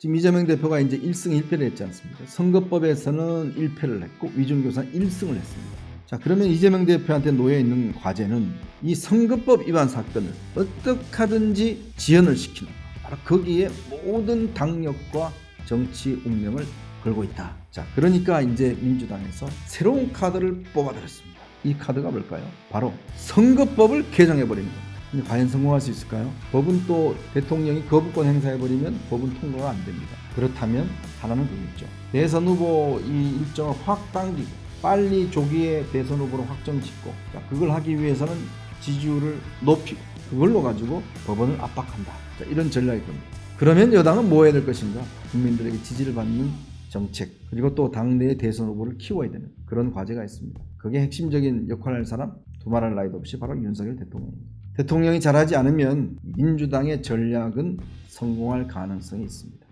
지금 이재명 대표가 이제 1승 1패를 했지 않습니까? 선거법에서는 1패를 했고 위중교사 1승을 했습니다. 자, 그러면 이재명 대표한테 놓여 있는 과제는 이 선거법 위반 사건을 어떻게 하든지 지연을 시키는, 바로 거기에 모든 당력과 정치 운명을 걸고 있다. 자, 그러니까 이제 민주당에서 새로운 카드를 뽑아들였습니다. 이 카드가 뭘까요? 바로 선거법을 개정해버리는 겁니다. 근데 과연 성공할 수 있을까요? 법은 또 대통령이 거부권 행사해버리면 법은 통과가 안 됩니다. 그렇다면 하나는 그거겠죠. 대선 후보 이 일정을 확 당기고 빨리 조기에 대선 후보로 확정짓고, 그걸 하기 위해서는 지지율을 높이고 그걸로 가지고 법원을 압박한다. 자, 이런 전략일 겁니다. 그러면 여당은 뭐 해야 될 것인가? 국민들에게 지지를 받는 정책, 그리고 또 당내의 대선 후보를 키워야 되는 그런 과제가 있습니다. 그게 핵심적인 역할을 할 사람, 두말할 나위도 없이 바로 윤석열 대통령입니다. 대통령이 잘하지 않으면 민주당의 전략은 성공할 가능성이 있습니다.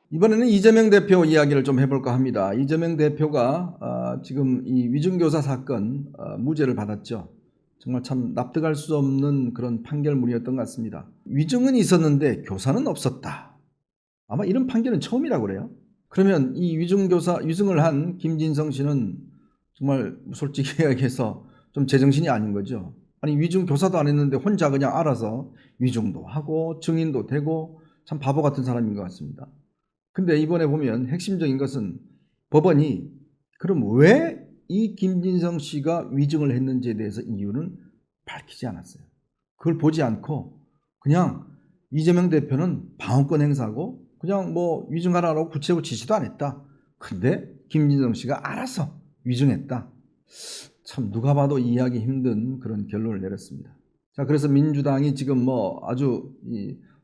이번에는 이재명 대표 이야기를 좀 해볼까 합니다. 이재명 대표가 지금 이 위중교사 사건 무죄를 받았죠. 정말 참 납득할 수 없는 그런 판결문이었던 것 같습니다. 위중은 있었는데 교사는 없었다. 아마 이런 판결은 처음이라고 그래요. 그러면 이 위중을 한 김진성 씨는 정말 솔직히 이야기해서 좀 제정신이 아닌 거죠. 아니, 위중교사도 안 했는데 혼자 그냥 알아서 위중도 하고 증인도 되고 참 바보 같은 사람인 것 같습니다. 근데 이번에 보면 핵심적인 것은 법원이 그럼 왜 이 김진성 씨가 위증을 했는지에 대해서 이유는 밝히지 않았어요. 그걸 보지 않고 그냥 이재명 대표는 방어권 행사하고 그냥 뭐 위증하라고 구체적으로 지시도 안 했다. 근데 김진성 씨가 알아서 위증했다. 참 누가 봐도 이해하기 힘든 그런 결론을 내렸습니다. 자, 그래서 민주당이 지금 뭐 아주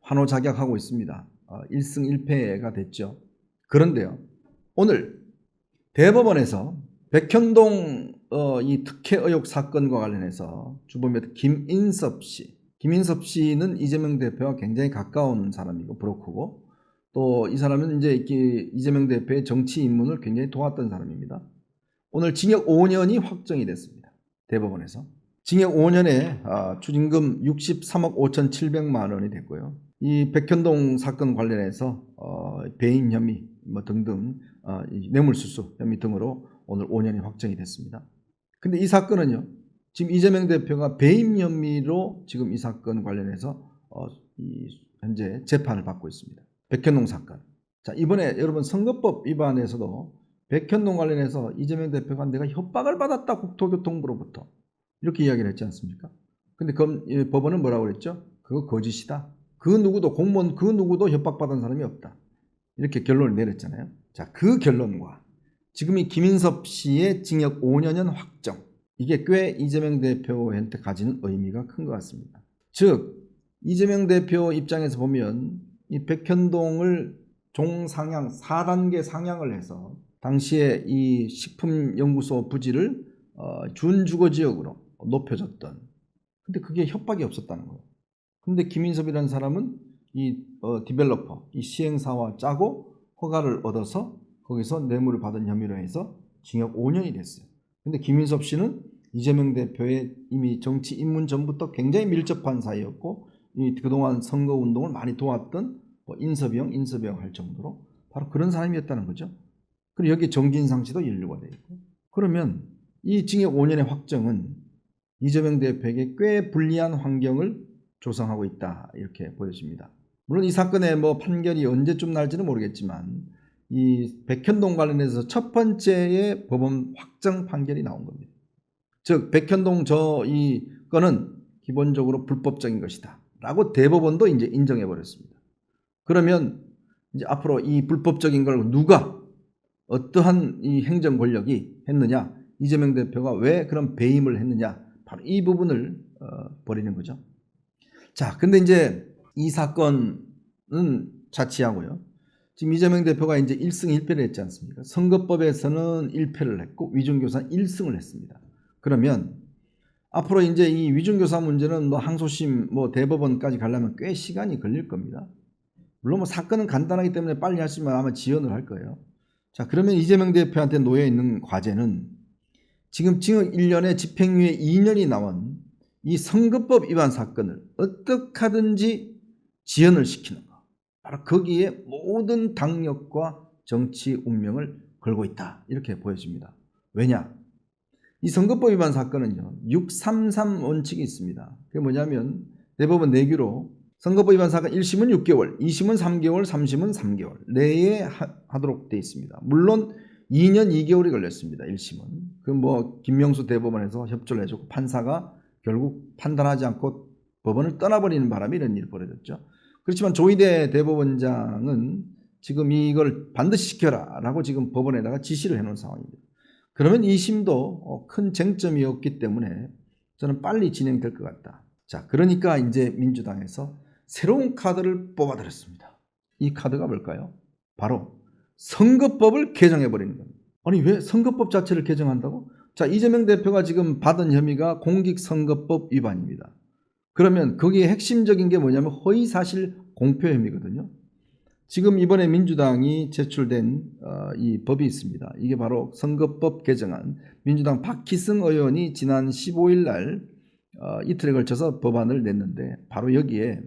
환호작약하고 있습니다. 1승 1패가 됐죠. 그런데요, 오늘 대법원에서 백현동 이 특혜 의혹 사건과 관련해서 주범이었던 김인섭 씨는 이재명 대표와 굉장히 가까운 사람이고 브로커고, 또 이 사람은 이제 이재명 대표의 정치 입문을 굉장히 도왔던 사람입니다. 오늘 징역 5년이 확정이 됐습니다. 대법원에서 징역 5년에 추징금 63억 5,700만 원이 됐고요. 이 백현동 사건 관련해서 배임 혐의 뭐 등등 뇌물수수 혐의 등으로 오늘 5년이 확정이 됐습니다. 근데 이 사건은요, 지금 이재명 대표가 배임 혐의로 지금 이 사건 관련해서 현재 재판을 받고 있습니다. 백현동 사건. 자, 이번에 여러분 선거법 위반에서도 백현동 관련해서 이재명 대표가 내가 협박을 받았다, 국토교통부로부터 이렇게 이야기를 했지 않습니까? 근데 법원은 뭐라고 그랬죠? 그거 거짓이다. 그 누구도 공무원 그 누구도 협박받은 사람이 없다. 이렇게 결론을 내렸잖아요. 자, 그 결론과 지금 이 김인섭 씨의 징역 5년 확정, 이게 꽤 이재명 대표한테 가지는 의미가 큰 것 같습니다. 즉 이재명 대표 입장에서 보면 이 백현동을 종상향 4단계 상향을 해서 당시에 이 식품연구소 부지를 준주거지역으로 높여줬던, 근데 그게 협박이 없었다는 거예요. 근데 김인섭이라는 사람은 이 디벨로퍼, 이 시행사와 짜고 허가를 얻어서 거기서 뇌물을 받은 혐의로 해서 징역 5년이 됐어요. 근데 김인섭 씨는 이재명 대표의 이미 정치 입문 전부터 굉장히 밀접한 사이였고, 그동안 선거운동을 많이 도왔던 인섭이 형 할 정도로 바로 그런 사람이었다는 거죠. 그리고 여기 정진상 씨도 연루가 되어 있고, 그러면 이 징역 5년의 확정은 이재명 대표에게 꽤 불리한 환경을 조성하고 있다, 이렇게 보여집니다. 물론 이 사건의 뭐 판결이 언제쯤 날지는 모르겠지만 이 백현동 관련해서 첫 번째의 법원 확정 판결이 나온 겁니다. 즉 백현동 이 건은 기본적으로 불법적인 것이다 라고 대법원도 이제 인정해 버렸습니다. 그러면 이제 앞으로 이 불법적인 걸 누가 어떠한 이 행정 권력이 했느냐, 이재명 대표가 왜 그런 배임을 했느냐, 바로 이 부분을 벌이는 거죠. 자, 근데 이제 이 사건은 자치하고요. 지금 이재명 대표가 이제 1승 1패를 했지 않습니까? 선거법에서는 1패를 했고 위중교사 1승을 했습니다. 그러면 앞으로 이제 이 위중교사 문제는 뭐 항소심 대법원까지 가려면 꽤 시간이 걸릴 겁니다. 물론 뭐 사건은 간단하기 때문에 빨리 하시면 아마 지연을 할 거예요. 자, 그러면 이재명 대표한테 놓여 있는 과제는 지금 징역 1년에 집행유예 2년이 나온 이 선거법 위반 사건을 어떻게 하든지 지연을 시키는 것. 바로 거기에 모든 당력과 정치 운명을 걸고 있다. 이렇게 보여집니다. 왜냐? 이 선거법 위반 사건은요. 633 원칙이 있습니다. 그게 뭐냐면 대법원 내규로 선거법 위반 사건 1심은 6개월, 2심은 3개월, 3심은 3개월 내에 하도록 되어 있습니다. 물론 2년 2개월이 걸렸습니다. 1심은. 그 뭐 김명수 대법원에서 협조를 해주고 판사가 결국 판단하지 않고 법원을 떠나버리는 바람에 이런 일이 벌어졌죠. 그렇지만 조희대 대법원장은 지금 이걸 반드시 시켜라 라고 지금 법원에다가 지시를 해놓은 상황입니다. 그러면 2심도 큰 쟁점이 없기 때문에 저는 빨리 진행될 것 같다. 자, 그러니까 이제 민주당에서 새로운 카드를 뽑아들였습니다. 이 카드가 뭘까요? 바로 선거법을 개정해버리는 겁니다. 아니 왜 선거법 자체를 개정한다고? 자, 이재명 대표가 지금 받은 혐의가 공직선거법 위반입니다. 그러면 거기에 핵심적인 게 뭐냐면 허위사실 공표 혐의거든요. 지금 이번에 민주당이 제출된 이 법이 있습니다. 이게 바로 선거법 개정안. 민주당 박희승 의원이 지난 15일 날 이틀에 걸쳐서 법안을 냈는데 바로 여기에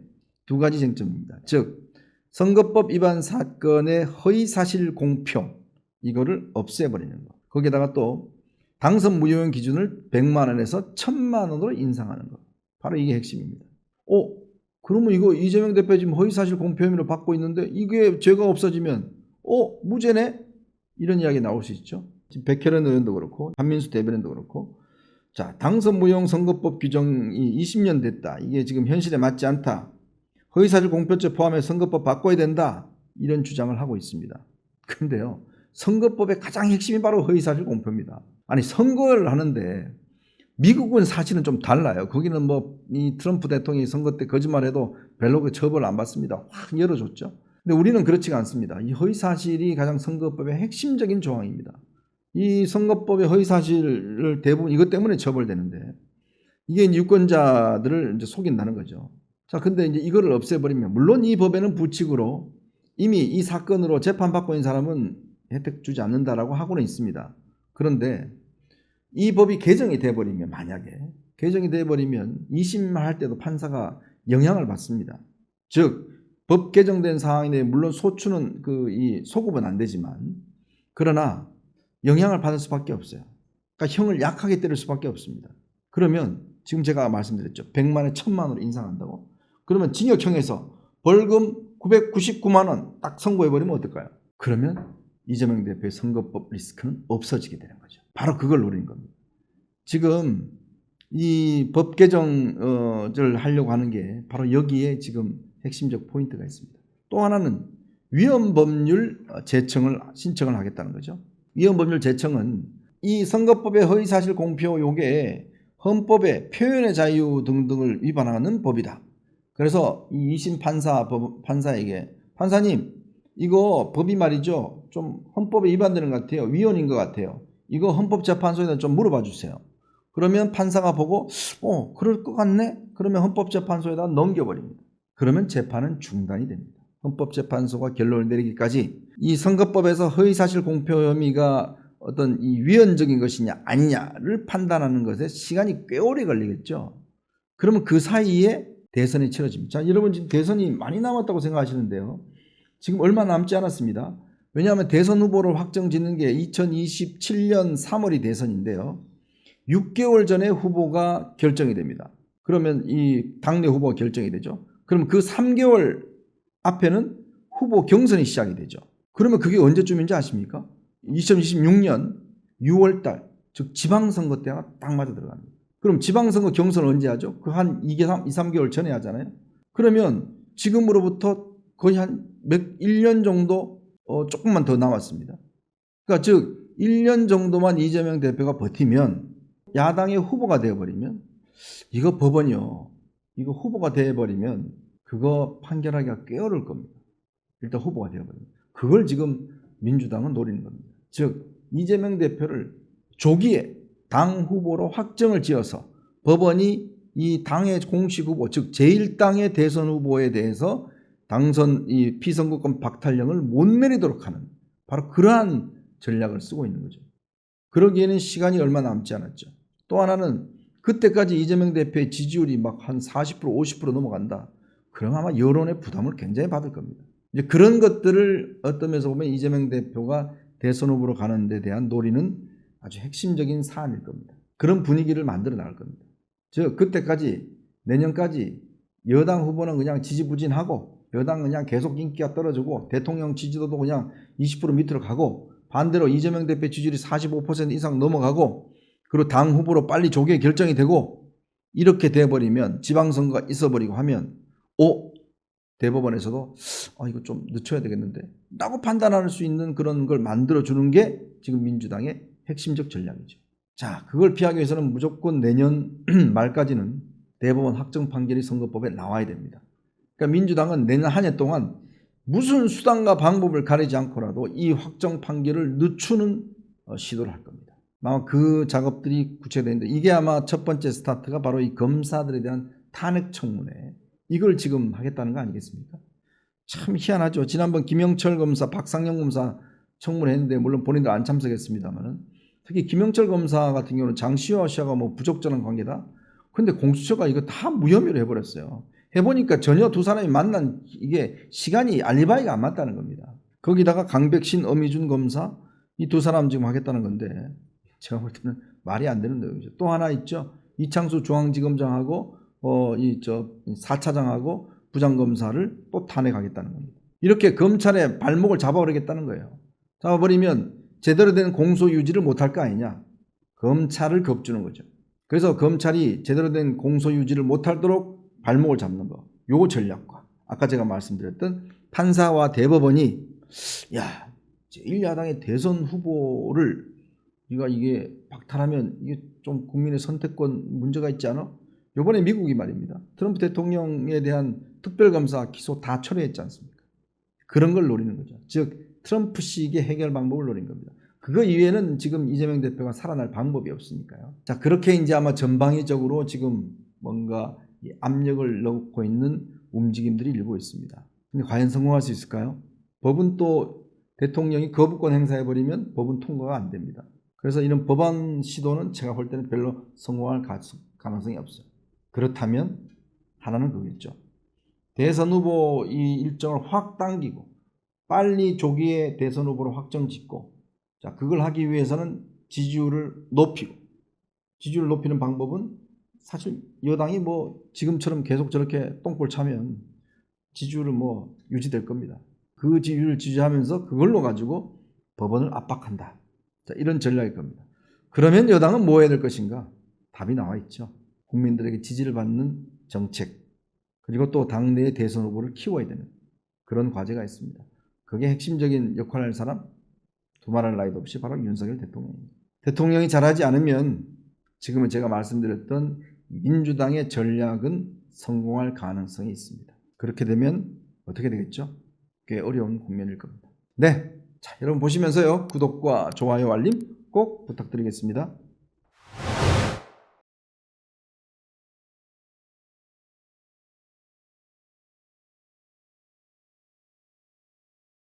두 가지 쟁점입니다. 즉 선거법 위반 사건의 허위사실 공표 이거를 없애버리는 것. 거기에다가 또 당선 무효용 기준을 100만 원에서 1000만 원으로 인상하는 것. 바로 이게 핵심입니다. 그러면 이거 이재명 대표 지금 허위사실 공표 혐의로 받고 있는데 이게 죄가 없어지면 무죄네? 이런 이야기 나올 수 있죠. 지금 백혜련 의원도 그렇고 한민수 대변인도 그렇고 자, 당선 무효용 선거법 규정이 20년 됐다. 이게 지금 현실에 맞지 않다. 허위사실 공표죄 포함해 선거법 바꿔야 된다. 이런 주장을 하고 있습니다. 그런데요. 선거법의 가장 핵심이 바로 허위사실 공표입니다. 아니 선거를 하는데 미국은 사실은 좀 달라요. 거기는 뭐 이 트럼프 대통령이 선거 때 거짓말해도 별로 그 처벌을 안 받습니다. 확 열어줬죠. 근데 우리는 그렇지가 않습니다. 이 허위사실이 가장 선거법의 핵심적인 조항입니다. 이 선거법의 허위사실을 대부분 이것 때문에 처벌되는데 이게 유권자들을 이제 속인다는 거죠. 자, 근데 이제 이거를 없애버리면 물론 이 법에는 부칙으로 이미 이 사건으로 재판받고 있는 사람은 혜택 주지 않는다라고 하고는 있습니다. 그런데 이 법이 개정이 돼버리면 만약에 개정이 돼버리면 2심만 할 때도 판사가 영향을 받습니다. 즉 법 개정된 상황에 대해 물론 소추는 이 소급은 안 되지만 그러나 영향을 받을 수밖에 없어요. 그러니까 형을 약하게 때릴 수밖에 없습니다. 그러면 지금 제가 말씀드렸죠. 100만에 1000만으로 인상한다고? 그러면 징역형에서 벌금 999만 원 딱 선고해버리면 어떨까요? 그러면 이재명 대표의 선거법 리스크는 없어지게 되는 거죠. 바로 그걸 노리는 겁니다. 지금 이 법 개정을 하려고 하는 게 바로 여기에 지금 핵심적 포인트가 있습니다. 또 하나는 위헌법률 제청을 신청을 하겠다는 거죠. 위헌법률 제청은 이 선거법의 허위사실 공표 요게 헌법의 표현의 자유 등등을 위반하는 법이다. 그래서 이 2심 판사에게 판사님 이거 법이 말이죠. 좀 헌법에 위반되는 것 같아요. 위헌인 것 같아요. 이거 헌법재판소에다 좀 물어봐 주세요. 그러면 판사가 보고 그럴 것 같네? 그러면 헌법재판소에다 넘겨버립니다. 그러면 재판은 중단이 됩니다. 헌법재판소가 결론을 내리기까지 이 선거법에서 허위사실 공표 혐의가 어떤 이 위헌적인 것이냐 아니냐를 판단하는 것에 시간이 꽤 오래 걸리겠죠. 그러면 그 사이에 대선이 치러집니다. 자, 여러분 지금 대선이 많이 남았다고 생각하시는데요. 지금 얼마 남지 않았습니다. 왜냐하면 대선 후보를 확정짓는 게 2027년 3월이 대선인데요. 6개월 전에 후보가 결정이 됩니다. 그러면 이 당내 후보가 결정이 되죠. 그럼 그 3개월 앞에는 후보 경선이 시작이 되죠. 그러면 그게 언제쯤인지 아십니까? 2026년 6월 달, 즉 지방선거 때가 딱 맞아 들어갑니다. 그럼 지방선거 경선을 언제 하죠? 그 한 2, 3개월 전에 하잖아요. 그러면 지금으로부터 거의 한 1년 정도 조금만 더 남았습니다. 그러니까 즉 1년 정도만 이재명 대표가 버티면 야당의 후보가 되어버리면 이거 법원이요. 이거 후보가 되어버리면 그거 판결하기가 꽤 어려울 겁니다. 일단 후보가 되어버리면. 그걸 지금 민주당은 노리는 겁니다. 즉 이재명 대표를 조기에 당 후보로 확정을 지어서 법원이 이 당의 공식 후보 즉 제1당의 대선 후보에 대해서 당선 이 피선거권 박탈령을 못 내리도록 하는 바로 그러한 전략을 쓰고 있는 거죠. 그러기에는 시간이 얼마 남지 않았죠. 또 하나는 그때까지 이재명 대표의 지지율이 막 한 40% 50% 넘어간다. 그럼 아마 여론의 부담을 굉장히 받을 겁니다. 이제 그런 것들을 어떤 면에서 보면 이재명 대표가 대선 후보로 가는 데 대한 논의는 아주 핵심적인 사안일 겁니다. 그런 분위기를 만들어 나갈 겁니다. 즉 그때까지 내년까지 여당 후보는 그냥 지지부진하고 여당은 그냥 계속 인기가 떨어지고 대통령 지지도도 그냥 20% 밑으로 가고 반대로 이재명 대표 지지율이 45% 이상 넘어가고 그리고 당 후보로 빨리 조기에 결정이 되고 이렇게 돼버리면 지방선거가 있어버리고 하면 대법원에서도 이거 좀 늦춰야 되겠는데 라고 판단할 수 있는 그런 걸 만들어주는 게 지금 민주당의 핵심적 전략이죠. 자, 그걸 피하기 위해서는 무조건 내년 말까지는 대법원 확정 판결이 선거법에 나와야 됩니다. 그러니까 민주당은 내년 한 해 동안 무슨 수단과 방법을 가리지 않고라도 이 확정 판결을 늦추는 시도를 할 겁니다. 아마 그 작업들이 구체되는데 이게 아마 첫 번째 스타트가 바로 이 검사들에 대한 탄핵 청문회 이걸 지금 하겠다는 거 아니겠습니까? 참 희한하죠. 지난번 김영철 검사, 박상영 검사 청문회 했는데 물론 본인들 안 참석했습니다만은 특히 김영철 검사 같은 경우는 장시호와 씨가 뭐 부적절한 관계다. 근데 공수처가 이거 다 무혐의로 해버렸어요. 해보니까 전혀 두 사람이 만난 이게 시간이 알리바이가 안 맞다는 겁니다. 거기다가 강백신, 엄희준 검사 이 두 사람 지금 하겠다는 건데 제가 볼 때는 말이 안 되는 내용이죠. 또 하나 있죠. 이창수 중앙지검장하고 4차장하고 부장검사를 또 탄핵하겠다는 겁니다. 이렇게 검찰의 발목을 잡아버리겠다는 거예요. 잡아버리면 제대로 된 공소 유지를 못할 거 아니냐. 검찰을 겁주는 거죠. 그래서 검찰이 제대로 된 공소 유지를 못하도록 발목을 잡는 거. 요 전략과 아까 제가 말씀드렸던 판사와 대법원이 야, 제1야당의 대선 후보를 이게 박탈하면 이게 좀 국민의 선택권 문제가 있지 않아? 이번에 미국이 말입니다. 트럼프 대통령에 대한 특별검사 기소 다 철회했지 않습니까? 그런 걸 노리는 거죠. 즉 트럼프식의 해결 방법을 노린 겁니다. 그거 이외에는 지금 이재명 대표가 살아날 방법이 없으니까요. 자, 그렇게 이제 아마 전방위적으로 지금 뭔가 압력을 넣고 있는 움직임들이 일고 있습니다. 근데 과연 성공할 수 있을까요? 법은 또 대통령이 거부권 행사해버리면 법은 통과가 안 됩니다. 그래서 이런 법안 시도는 제가 볼 때는 별로 성공할 가능성이 없어요. 그렇다면 하나는 그거겠죠. 대선 후보 이 일정을 확 당기고 빨리 조기에 대선 후보를 확정 짓고 자, 그걸 하기 위해서는 지지율을 높이고 지지율을 높이는 방법은 사실 여당이 뭐 지금처럼 계속 저렇게 똥볼 차면 지지율은 뭐 유지될 겁니다. 그 지지율을 지지하면서 그걸로 가지고 법원을 압박한다. 자, 이런 전략일 겁니다. 그러면 여당은 뭐 해야 될 것인가? 답이 나와 있죠. 국민들에게 지지를 받는 정책 그리고 또 당내의 대선 후보를 키워야 되는 그런 과제가 있습니다. 그게 핵심적인 역할을 할 사람 두말할 나위도 없이 바로 윤석열 대통령입니다. 대통령이 잘하지 않으면 지금은 제가 말씀드렸던 민주당의 전략은 성공할 가능성이 있습니다. 그렇게 되면 어떻게 되겠죠? 꽤 어려운 국면일 겁니다. 네, 자, 여러분 보시면서요 구독과 좋아요 알림 꼭 부탁드리겠습니다.